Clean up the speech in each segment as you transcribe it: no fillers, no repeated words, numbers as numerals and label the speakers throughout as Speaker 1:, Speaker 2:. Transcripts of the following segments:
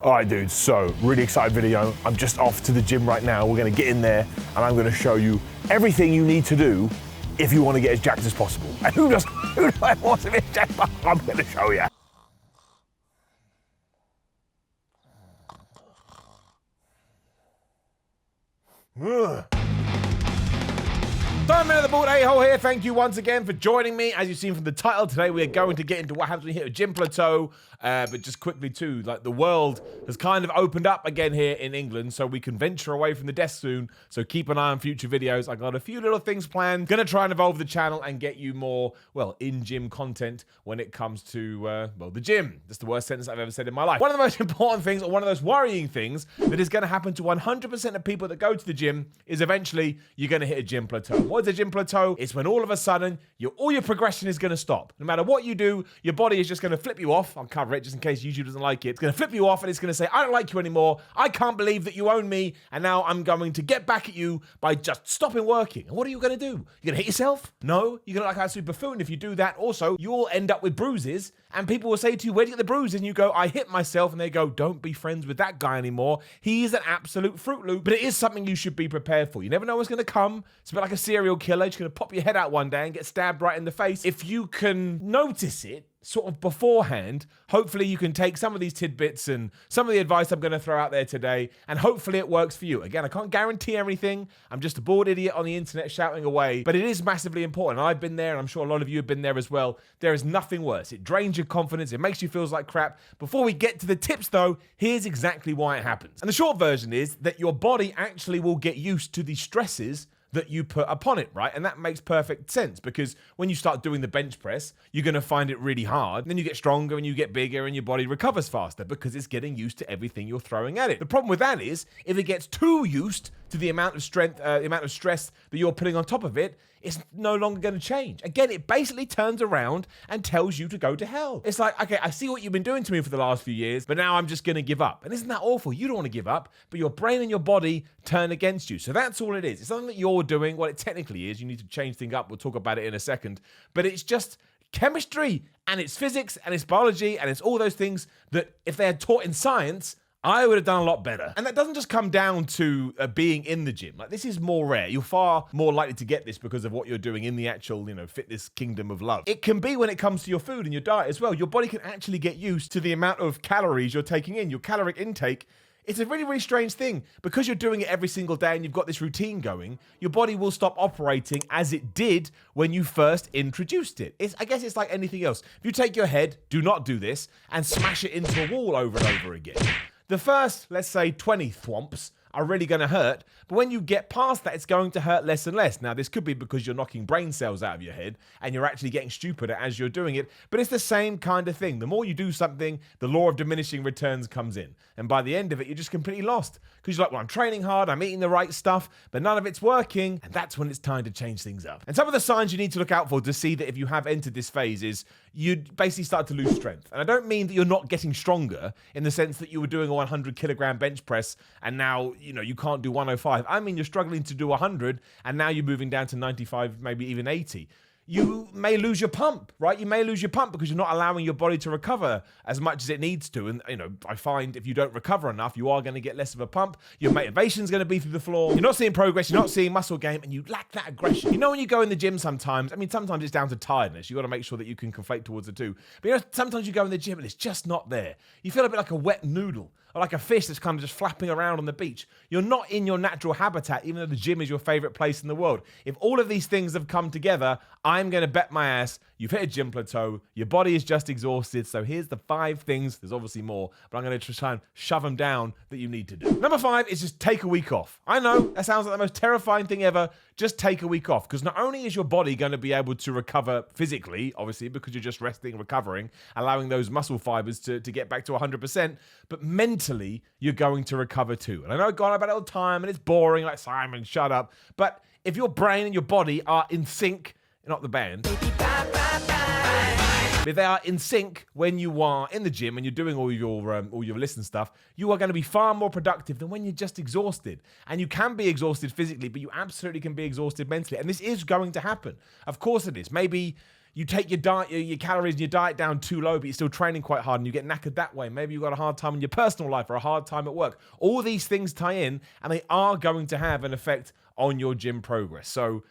Speaker 1: All right, dudes, so really excited video. I'm just off to the gym right now. We're gonna get in there and I'm gonna show you everything you need to do if you wanna get as jacked as possible. And who doesn't want to get jacked? I'm gonna show you. Simon the Bald A-hole here. Thank you once again for joining me. As you've seen from the title, today we are going to get into what happens when you hit a gym plateau. But just quickly too, like the world has kind of opened up again here in England, so we can venture away from the desk soon. So keep an eye on future videos. I got a few little things planned. Gonna try and evolve the channel and get you more, well, in-gym content when it comes to, well, the gym. That's the worst sentence I've ever said in my life. One of the most important things, or one of those worrying things that is gonna happen to 100% of people that go to the gym is eventually you're gonna hit a gym plateau. What is a gym plateau? It's when all of a sudden, all your progression is gonna stop. No matter what you do, your body is just gonna flip you off. I'll cover it just in case YouTube doesn't like it. It's gonna flip you off and it's gonna say, I don't like you anymore. I can't believe that you own me. And now I'm going to get back at you by just stopping working. And what are you gonna do? You're gonna hit yourself? No. You're gonna look like a super buffoon if you do that. Also, you will end up with bruises and people will say to you, where do you get the bruises? And you go, I hit myself. And they go, don't be friends with that guy anymore. He's an absolute Fruit Loop. But it is something you should be prepared for. You never know what's gonna come. It's a bit like a serial killer. You're just gonna pop your head out one day and get stabbed right in the face. If you can notice it sort of beforehand, hopefully you can take some of these tidbits and some of the advice I'm going to throw out there today, and hopefully it works for you. Again, I can't guarantee everything. I'm just a bored idiot on the internet shouting away, but it is massively important. I've been there, and I'm sure a lot of you have been there as well. There is nothing worse. It drains your confidence. It makes you feel like crap. Before we get to the tips though, here's exactly why it happens. And the short version is that your body actually will get used to the stresses that you put upon it, right? And that makes perfect sense because when you start doing the bench press, you're gonna find it really hard. And then you get stronger and you get bigger and your body recovers faster because it's getting used to everything you're throwing at it. The problem with that is if it gets too used to the amount of strength, the amount of stress that you're putting on top of it, it's no longer going to change. Again, it basically turns around and tells you to go to hell. It's like, okay, I see what you've been doing to me for the last few years, but now I'm just going to give up. And isn't that awful? You don't want to give up, but your brain and your body turn against you. So that's all it is. It's something that you're doing. Well, it technically is. You need to change things up. We'll talk about it in a second. But it's just chemistry and it's physics and it's biology and it's all those things that if they had taught in science, I would have done a lot better. And that doesn't just come down to being in the gym. Like, this is more rare. You're far more likely to get this because of what you're doing in the actual, fitness kingdom of love. It can be when it comes to your food and your diet as well. Your body can actually get used to the amount of calories you're taking in. Your caloric intake, it's a really, really strange thing. Because you're doing it every single day and you've got this routine going, your body will stop operating as it did when you first introduced it. I guess it's like anything else. If you take your head, do not do this, and smash it into a wall over and over again, the first, let's say, 20 thwomps are really going to hurt, but when you get past that, it's going to hurt less and less. Now, this could be because you're knocking brain cells out of your head and you're actually getting stupider as you're doing it, but it's the same kind of thing. The more you do something, the law of diminishing returns comes in, and by the end of it, you're just completely lost because you're like, well, I'm training hard, I'm eating the right stuff, but none of it's working, and that's when it's time to change things up. And some of the signs you need to look out for to see that if you have entered this phase is you basically start to lose strength. And I don't mean that you're not getting stronger in the sense that you were doing a 100 kilogram bench press and now, you can't do 105. I mean, you're struggling to do 100 and now you're moving down to 95, maybe even 80. You may lose your pump, right? You may lose your pump because you're not allowing your body to recover as much as it needs to. And, I find if you don't recover enough, you are going to get less of a pump. Your motivation's going to be through the floor. You're not seeing progress. You're not seeing muscle gain, and you lack that aggression. When you go in the gym sometimes, sometimes it's down to tiredness. You got to make sure that you can conflate towards the two. But sometimes you go in the gym and it's just not there. You feel a bit like a wet noodle, or like a fish that's kind of just flapping around on the beach. You're not in your natural habitat, even though the gym is your favorite place in the world. If all of these things have come together, I'm going to bet my ass you've hit a gym plateau, your body is just exhausted. So here's the 5 things, there's obviously more, but I'm going to try and shove them down that you need to do. Number 5 is just take a week off. I know, that sounds like the most terrifying thing ever. Just take a week off, because not only is your body going to be able to recover physically, obviously, because you're just resting, recovering, allowing those muscle fibers to get back to 100%, but mentally, you're going to recover too. And I know I've gone about it all the time, and it's boring, like, Simon, shut up. But if your brain and your body are in sync, not the band, if they are in sync when you are in the gym and you're doing all your listen stuff, you are going to be far more productive than when you're just exhausted. And you can be exhausted physically, but you absolutely can be exhausted mentally. And this is going to happen. Of course it is. Maybe you take your diet, your calories and your diet down too low, but you're still training quite hard and you get knackered that way. Maybe you've got a hard time in your personal life or a hard time at work. All these things tie in and they are going to have an effect on your gym progress. So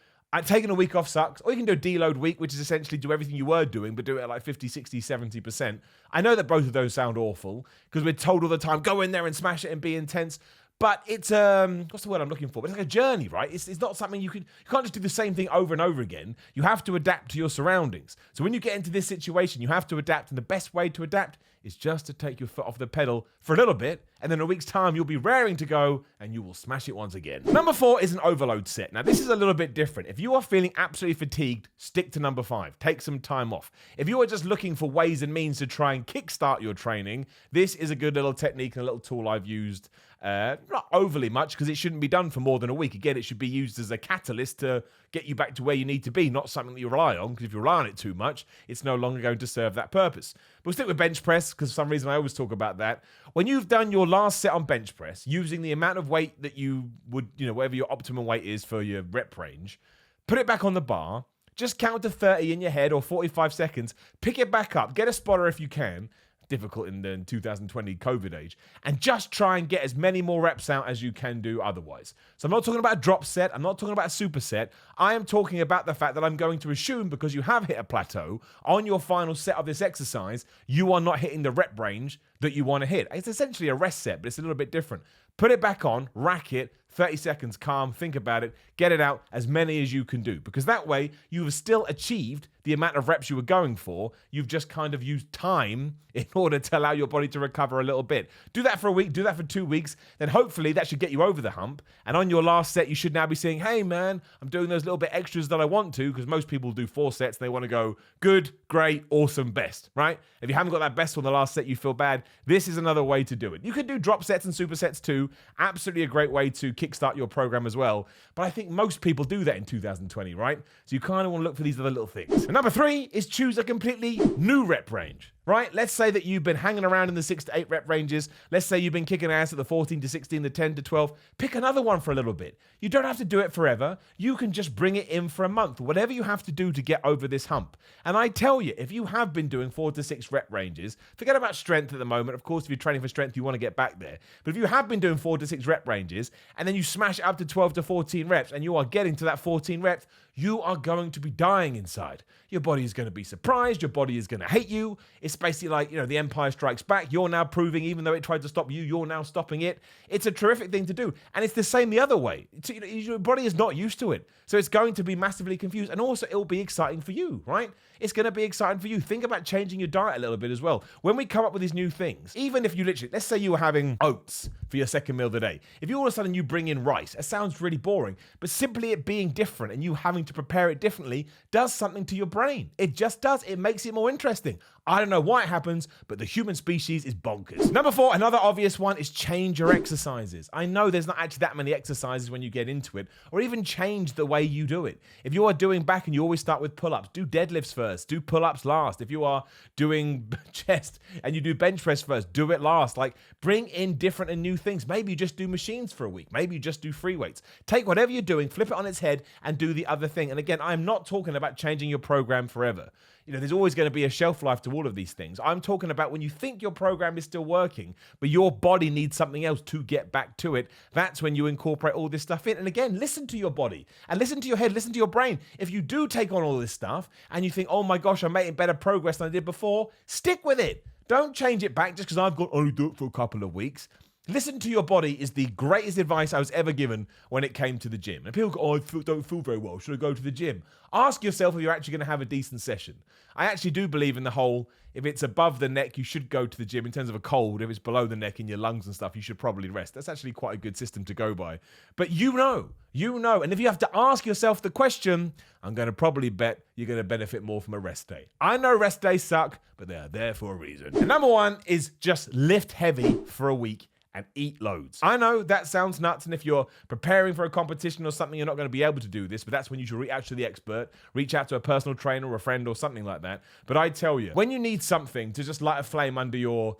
Speaker 1: taking a week off sucks. Or you can do a deload week, which is essentially do everything you were doing, but do it at like 50, 60, 70%. I know that both of those sound awful because we're told all the time, go in there and smash it and be intense. But it's, what's the word I'm looking for? But it's like a journey, right? It's not something you can't just do the same thing over and over again. You have to adapt to your surroundings. So when you get into this situation, you have to adapt. And the best way to adapt is just to take your foot off the pedal for a little bit. And then in a week's time, you'll be raring to go and you will smash it once again. Number 4 is an overload set. Now, this is a little bit different. If you are feeling absolutely fatigued, stick to number 5. Take some time off. If you are just looking for ways and means to try and kickstart your training, this is a good little technique and a little tool I've used. Not overly much because it shouldn't be done for more than a week. Again, it should be used as a catalyst to get you back to where you need to be, not something that you rely on, because if you rely on it too much, it's no longer going to serve that purpose. But we'll stick with bench press because for some reason I always talk about that. When you've done your last set on bench press, using the amount of weight that you would, whatever your optimum weight is for your rep range, put it back on the bar, just count to 30 in your head or 45 seconds, pick it back up, get a spotter if you can, difficult in the 2020 COVID age, and just try and get as many more reps out as you can do otherwise. So I'm not talking about a drop set, I'm not talking about a superset, I am talking about the fact that I'm going to assume because you have hit a plateau on your final set of this exercise, you are not hitting the rep range that you want to hit. It's essentially a rest set, but it's a little bit different. Put it back on, rack it, 30 seconds, calm, think about it, get it out, as many as you can do. Because that way, you have still achieved the amount of reps you were going for. You've just kind of used time in order to allow your body to recover a little bit. Do that for a week, do that for 2 weeks, then hopefully that should get you over the hump. And on your last set, you should now be saying, hey man, I'm doing those little bit extras that I want to, because most people do 4 sets and they want to go good, great, awesome, best, right? If you haven't got that best on the last set, you feel bad. This is another way to do it. You can do drop sets and supersets too. Absolutely a great way to kickstart your program as well. But I think most people do that in 2020, right? So you kind of want to look for these other little things. And number 3 is choose a completely new rep range. Right? Let's say that you've been hanging around in the 6 to 8 rep ranges. Let's say you've been kicking ass at the 14 to 16, the 10 to 12. Pick another one for a little bit. You don't have to do it forever. You can just bring it in for a month, whatever you have to do to get over this hump. And I tell you, if you have been doing 4 to 6 rep ranges, forget about strength at the moment. Of course, if you're training for strength, you want to get back there. But if you have been doing 4 to 6 rep ranges and then you smash it up to 12 to 14 reps and you are getting to that 14 reps, you are going to be dying inside. Your body is going to be surprised. Your body is going to hate you. It's basically like, the Empire Strikes Back. You're now proving, even though it tried to stop you, you're now stopping it. It's a terrific thing to do. And it's the same the other way. Your body is not used to it. So it's going to be massively confused. And also, it'll be exciting for you, right? It's going to be exciting for you. Think about changing your diet a little bit as well. When we come up with these new things, even if you literally, let's say you were having oats for your second meal of the day. If you all of a sudden you bring in rice, it sounds really boring, but simply it being different and you having to prepare it differently does something to your brain. It just does. It makes it more interesting. I don't know why it happens, but the human species is bonkers. Number 4, another obvious one is change your exercises. I know there's not actually that many exercises when you get into it, or even change the way you do it. If you are doing back and you always start with pull-ups, do deadlifts first, do pull-ups last. If you are doing chest and you do bench press first, do it last. Like, bring in different and new things. Maybe you just do machines for a week. Maybe you just do free weights. Take whatever you're doing, flip it on its head, and do the other thing. And again, I'm not talking about changing your program forever. There's always going to be a shelf life to all of these things. I'm talking about when you think your program is still working, but your body needs something else to get back to it. That's when you incorporate all this stuff in. And again, listen to your body and listen to your head, listen to your brain. If you do take on all this stuff and you think, oh my gosh, I'm making better progress than I did before, stick with it. Don't change it back just because I've got only do it for a couple of weeks. Listen to your body is the greatest advice I was ever given when it came to the gym. And people go, oh, don't feel very well. Should I go to the gym? Ask yourself if you're actually going to have a decent session. I actually do believe in the whole, if it's above the neck, you should go to the gym in terms of a cold. If it's below the neck in your lungs and stuff, you should probably rest. That's actually quite a good system to go by. But you know. And if you have to ask yourself the question, I'm going to probably bet you're going to benefit more from a rest day. I know rest days suck, but they are there for a reason. And number 1 is just lift heavy for a week and eat loads. I know that sounds nuts, and if you're preparing for a competition or something, you're not going to be able to do this, but that's when you should reach out to the expert, reach out to a personal trainer or a friend or something like that. But I tell you, when you need something to just light a flame under your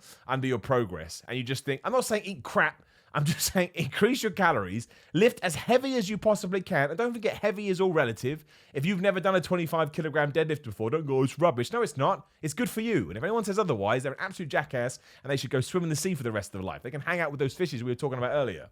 Speaker 1: progress, and you just think, I'm not saying eat crap, I'm just saying increase your calories, lift as heavy as you possibly can, and don't forget heavy is all relative. If you've never done a 25 kilogram deadlift before, don't go, it's rubbish. No, it's not. It's good for you. And if anyone says otherwise, they're an absolute jackass and they should go swim in the sea for the rest of their life. They can hang out with those fishes we were talking about earlier.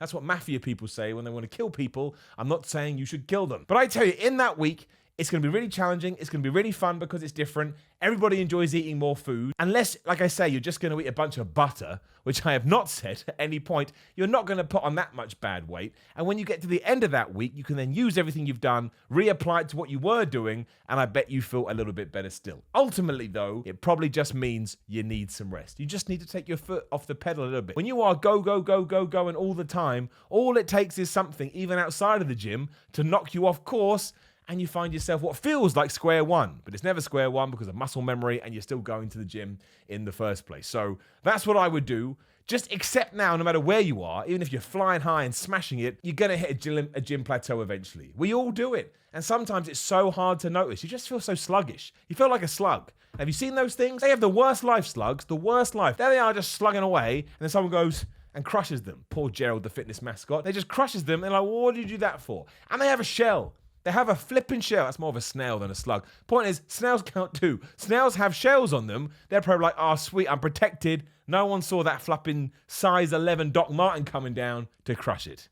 Speaker 1: That's what mafia people say when they want to kill people. I'm not saying you should kill them. But I tell you, in that week, it's going to be really challenging. It's going to be really fun because it's different. Everybody enjoys eating more food. Unless, like I say, you're just going to eat a bunch of butter, which I have not said at any point. You're not going to put on that much bad weight. And when you get to the end of that week, you can then use everything you've done, reapply it to what you were doing, and I bet you feel a little bit better still. Ultimately, though, it probably just means you need some rest. You just need to take your foot off the pedal a little bit. When you are going all the time, all it takes is something, even outside of the gym, to knock you off course, and you find yourself what feels like square one, but it's never square one because of muscle memory and you're still going to the gym in the first place. So that's what I would do. Just accept now, no matter where you are, even if you're flying high and smashing it, you're going to hit a gym plateau eventually. We all do it. And sometimes it's so hard to notice. You just feel so sluggish. You feel like a slug. Have you seen those things? They have the worst life, slugs, the worst life. There they are just slugging away, and then someone goes and crushes them. Poor Gerald, the fitness mascot. They just crushes them. They're like, well, what did you do that for? And they have a shell. They have a flipping shell. That's more of a snail than a slug. Point is, snails count too. Snails have shells on them. They're probably like, oh, sweet, I'm protected. No one saw that flapping size 11 Doc Marten coming down to crush it.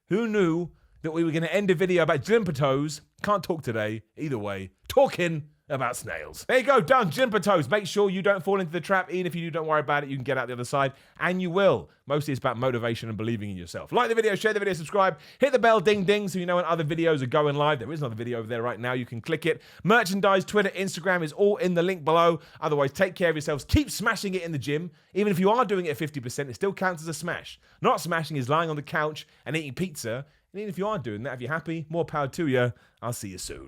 Speaker 1: Who knew that we were going to end a video about gym plateaus? Can't talk today. Either way, talking about snails. There you go, done. Gym plateaus. Make sure you don't fall into the trap. Even if you do, don't worry about it. You can get out the other side, and you will. Mostly it's about motivation and believing in yourself. Like the video, share the video, subscribe, hit the bell, ding, ding, so you know when other videos are going live. There is another video over there right now. You can click it. Merchandise, Twitter, Instagram is all in the link below. Otherwise, take care of yourselves. Keep smashing it in the gym. Even if you are doing it at 50%, it still counts as a smash. Not smashing is lying on the couch and eating pizza. And even if you are doing that, if you're happy, more power to you. I'll see you soon.